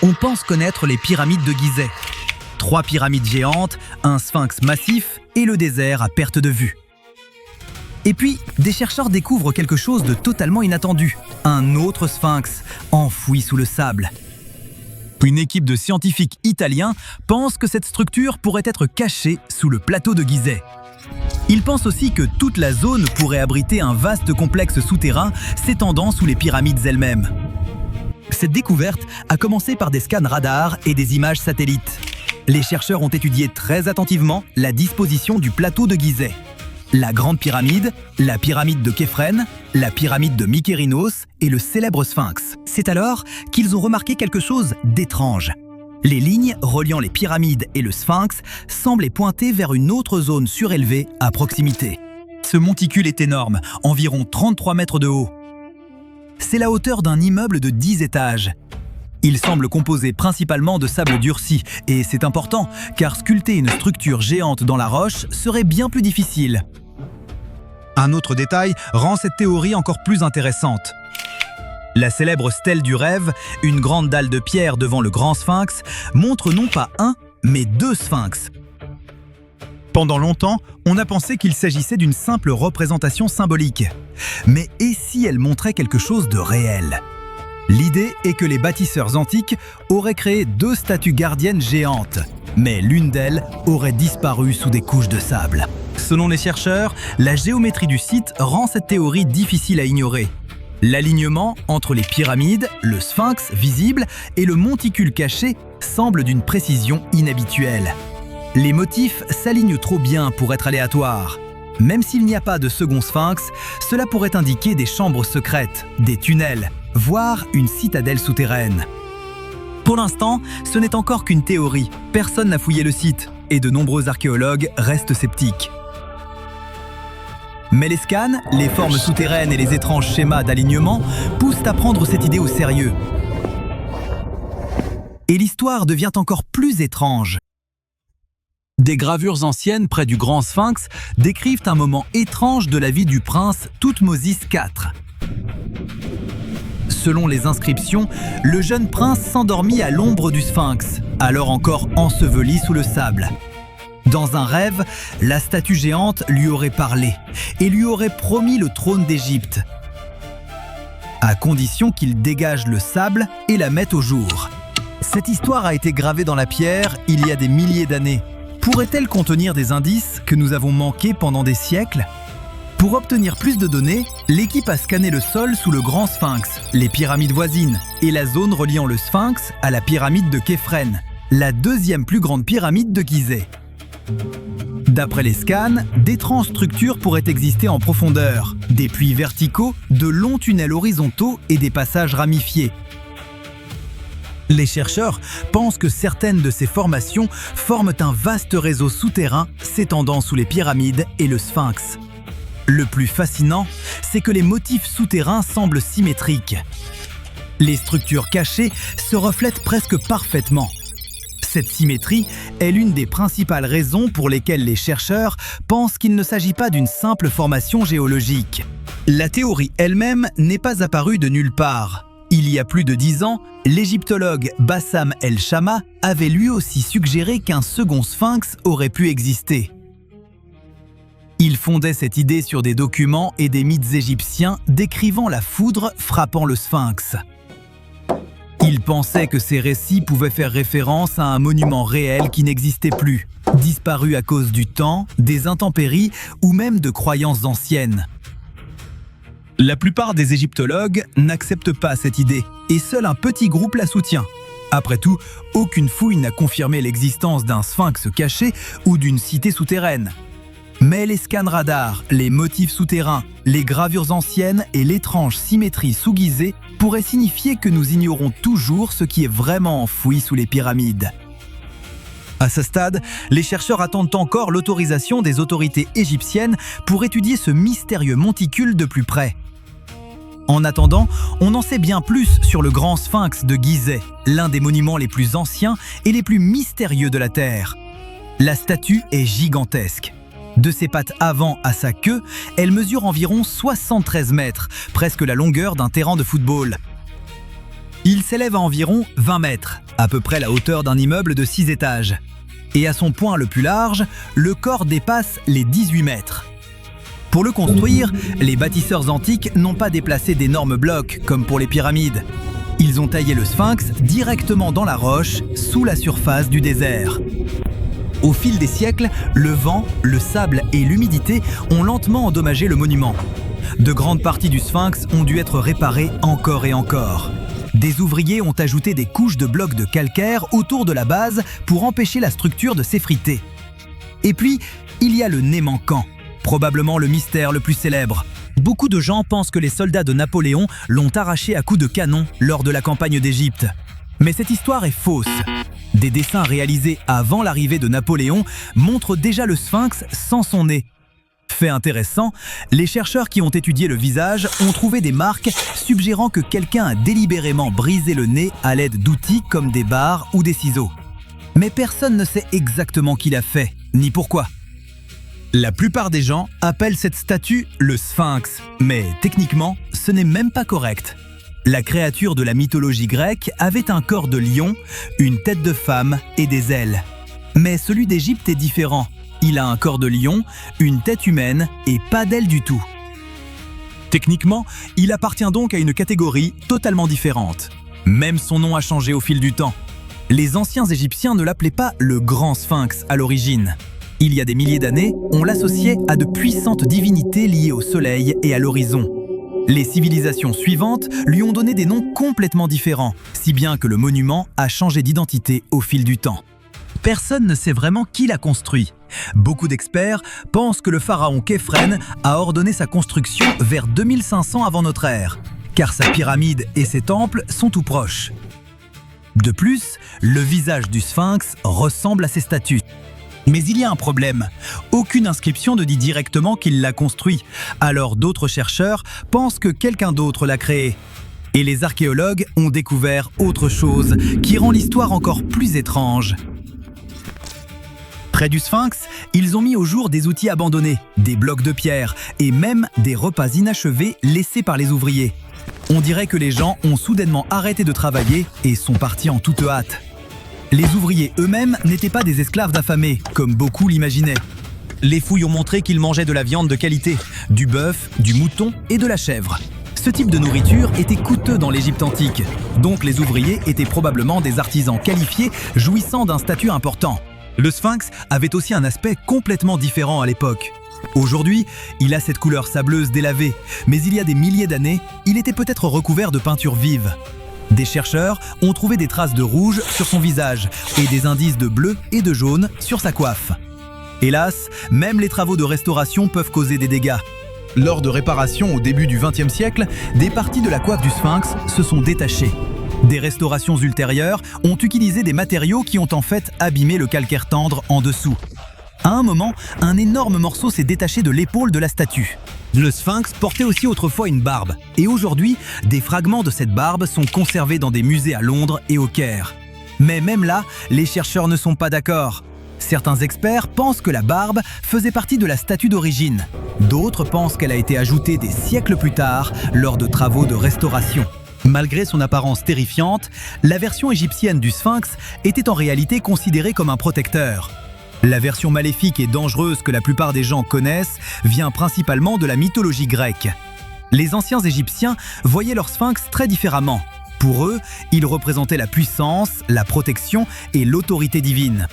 on pense connaître les pyramides de Gizeh. 3 pyramides géantes, un sphinx massif et le désert à perte de vue. Et puis, des chercheurs découvrent quelque chose de totalement inattendu, un autre sphinx, enfoui sous le sable. Une équipe de scientifiques italiens pense que cette structure pourrait être cachée sous le plateau de Gizeh. Ils pensent aussi que toute la zone pourrait abriter un vaste complexe souterrain s'étendant sous les pyramides elles-mêmes. Cette découverte a commencé par des scans radars et des images satellites. Les chercheurs ont étudié très attentivement la disposition du plateau de Gizeh. La Grande Pyramide, la pyramide de Képhren, la pyramide de Mykérinos et le célèbre Sphinx. C'est alors qu'ils ont remarqué quelque chose d'étrange. Les lignes reliant les pyramides et le Sphinx semblaient pointer vers une autre zone surélevée à proximité. Ce monticule est énorme, environ 33 mètres de haut. C'est la hauteur d'un immeuble de 10 étages. Il semble composé principalement de sable durci, et c'est important, car sculpter une structure géante dans la roche serait bien plus difficile. Un autre détail rend cette théorie encore plus intéressante. La célèbre stèle du rêve, une grande dalle de pierre devant le grand sphinx, montre non pas un, mais 2 sphinx. Pendant longtemps, on a pensé qu'il s'agissait d'une simple représentation symbolique. Mais et si elle montrait quelque chose de réel ? L'idée est que les bâtisseurs antiques auraient créé 2 statues gardiennes géantes, mais l'une d'elles aurait disparu sous des couches de sable. Selon les chercheurs, la géométrie du site rend cette théorie difficile à ignorer. L'alignement entre les pyramides, le sphinx visible et le monticule caché semble d'une précision inhabituelle. Les motifs s'alignent trop bien pour être aléatoires. Même s'il n'y a pas de second sphinx, cela pourrait indiquer des chambres secrètes, des tunnels, voire une citadelle souterraine. Pour l'instant, ce n'est encore qu'une théorie. Personne n'a fouillé le site, et de nombreux archéologues restent sceptiques. Mais les scans, les formes souterraines et les étranges schémas d'alignement poussent à prendre cette idée au sérieux. Et l'histoire devient encore plus étrange. Des gravures anciennes près du Grand Sphinx décrivent un moment étrange de la vie du prince Thoutmôsis IV. Selon les inscriptions, le jeune prince s'endormit à l'ombre du Sphinx, alors encore enseveli sous le sable. Dans un rêve, la statue géante lui aurait parlé et lui aurait promis le trône d'Égypte, à condition qu'il dégage le sable et la mette au jour. Cette histoire a été gravée dans la pierre il y a des milliers d'années. Pourrait-elle contenir des indices que nous avons manqués pendant des siècles ? Pour obtenir plus de données, l'équipe a scanné le sol sous le Grand Sphinx, les pyramides voisines et la zone reliant le Sphinx à la pyramide de Képhren, la 2e plus grande pyramide de Gizeh. D'après les scans, d'étranges structures pourraient exister en profondeur, des puits verticaux, de longs tunnels horizontaux et des passages ramifiés. Les chercheurs pensent que certaines de ces formations forment un vaste réseau souterrain s'étendant sous les pyramides et le Sphinx. Le plus fascinant, c'est que les motifs souterrains semblent symétriques. Les structures cachées se reflètent presque parfaitement. Cette symétrie est l'une des principales raisons pour lesquelles les chercheurs pensent qu'il ne s'agit pas d'une simple formation géologique. La théorie elle-même n'est pas apparue de nulle part. Il y a plus de 10 ans, l'égyptologue Bassam El-Shamma avait lui aussi suggéré qu'un second sphinx aurait pu exister. Il fondait cette idée sur des documents et des mythes égyptiens décrivant la foudre frappant le sphinx. Il pensait que ces récits pouvaient faire référence à un monument réel qui n'existait plus, disparu à cause du temps, des intempéries ou même de croyances anciennes. La plupart des égyptologues n'acceptent pas cette idée, et seul un petit groupe la soutient. Après tout, aucune fouille n'a confirmé l'existence d'un sphinx caché ou d'une cité souterraine. Mais les scans radars, les motifs souterrains, les gravures anciennes et l'étrange symétrie sous Gizeh pourraient signifier que nous ignorons toujours ce qui est vraiment enfoui sous les pyramides. À ce stade, les chercheurs attendent encore l'autorisation des autorités égyptiennes pour étudier ce mystérieux monticule de plus près. En attendant, on en sait bien plus sur le grand sphinx de Gizeh, l'un des monuments les plus anciens et les plus mystérieux de la Terre. La statue est gigantesque. De ses pattes avant à sa queue, elle mesure environ 73 mètres, presque la longueur d'un terrain de football. Il s'élève à environ 20 mètres, à peu près la hauteur d'un immeuble de 6 étages. Et à son point le plus large, le corps dépasse les 18 mètres. Pour le construire, les bâtisseurs antiques n'ont pas déplacé d'énormes blocs comme pour les pyramides. Ils ont taillé le sphinx directement dans la roche, sous la surface du désert. Au fil des siècles, le vent, le sable et l'humidité ont lentement endommagé le monument. De grandes parties du sphinx ont dû être réparées encore et encore. Des ouvriers ont ajouté des couches de blocs de calcaire autour de la base pour empêcher la structure de s'effriter. Et puis, il y a le nez manquant, probablement le mystère le plus célèbre. Beaucoup de gens pensent que les soldats de Napoléon l'ont arraché à coups de canon lors de la campagne d'Égypte. Mais cette histoire est fausse. Des dessins réalisés avant l'arrivée de Napoléon montrent déjà le sphinx sans son nez. Fait intéressant, les chercheurs qui ont étudié le visage ont trouvé des marques suggérant que quelqu'un a délibérément brisé le nez à l'aide d'outils comme des barres ou des ciseaux. Mais personne ne sait exactement qui l'a fait, ni pourquoi. La plupart des gens appellent cette statue le sphinx, mais techniquement, ce n'est même pas correct. La créature de la mythologie grecque avait un corps de lion, une tête de femme et des ailes. Mais celui d'Égypte est différent. Il a un corps de lion, une tête humaine et pas d'ailes du tout. Techniquement, il appartient donc à une catégorie totalement différente. Même son nom a changé au fil du temps. Les anciens Égyptiens ne l'appelaient pas le grand sphinx à l'origine. Il y a des milliers d'années, on l'associait à de puissantes divinités liées au soleil et à l'horizon. Les civilisations suivantes lui ont donné des noms complètement différents, si bien que le monument a changé d'identité au fil du temps. Personne ne sait vraiment qui l'a construit. Beaucoup d'experts pensent que le pharaon Khéphren a ordonné sa construction vers 2500 avant notre ère, car sa pyramide et ses temples sont tout proches. De plus, le visage du sphinx ressemble à ses statues. Mais il y a un problème. Aucune inscription ne dit directement qu'il l'a construit, alors d'autres chercheurs pensent que quelqu'un d'autre l'a créé. Et les archéologues ont découvert autre chose qui rend l'histoire encore plus étrange. Près du sphinx, ils ont mis au jour des outils abandonnés, des blocs de pierre et même des repas inachevés laissés par les ouvriers. On dirait que les gens ont soudainement arrêté de travailler et sont partis en toute hâte. Les ouvriers eux-mêmes n'étaient pas des esclaves d'affamés, comme beaucoup l'imaginaient. Les fouilles ont montré qu'ils mangeaient de la viande de qualité, du bœuf, du mouton et de la chèvre. Ce type de nourriture était coûteux dans l'Égypte antique, donc les ouvriers étaient probablement des artisans qualifiés jouissant d'un statut important. Le sphinx avait aussi un aspect complètement différent à l'époque. Aujourd'hui, il a cette couleur sableuse délavée, mais il y a des milliers d'années, il était peut-être recouvert de peinture vive. Des chercheurs ont trouvé des traces de rouge sur son visage et des indices de bleu et de jaune sur sa coiffe. Hélas, même les travaux de restauration peuvent causer des dégâts. Lors de réparations au début du XXe siècle, des parties de la coiffe du sphinx se sont détachées. Des restaurations ultérieures ont utilisé des matériaux qui ont en fait abîmé le calcaire tendre en dessous. À un moment, un énorme morceau s'est détaché de l'épaule de la statue. Le sphinx portait aussi autrefois une barbe, et aujourd'hui, des fragments de cette barbe sont conservés dans des musées à Londres et au Caire. Mais même là, les chercheurs ne sont pas d'accord. Certains experts pensent que la barbe faisait partie de la statue d'origine. D'autres pensent qu'elle a été ajoutée des siècles plus tard, lors de travaux de restauration. Malgré son apparence terrifiante, la version égyptienne du sphinx était en réalité considérée comme un protecteur. La version maléfique et dangereuse que la plupart des gens connaissent vient principalement de la mythologie grecque. Les anciens Égyptiens voyaient leur sphinx très différemment. Pour eux, il représentait la puissance, la protection et l'autorité divine.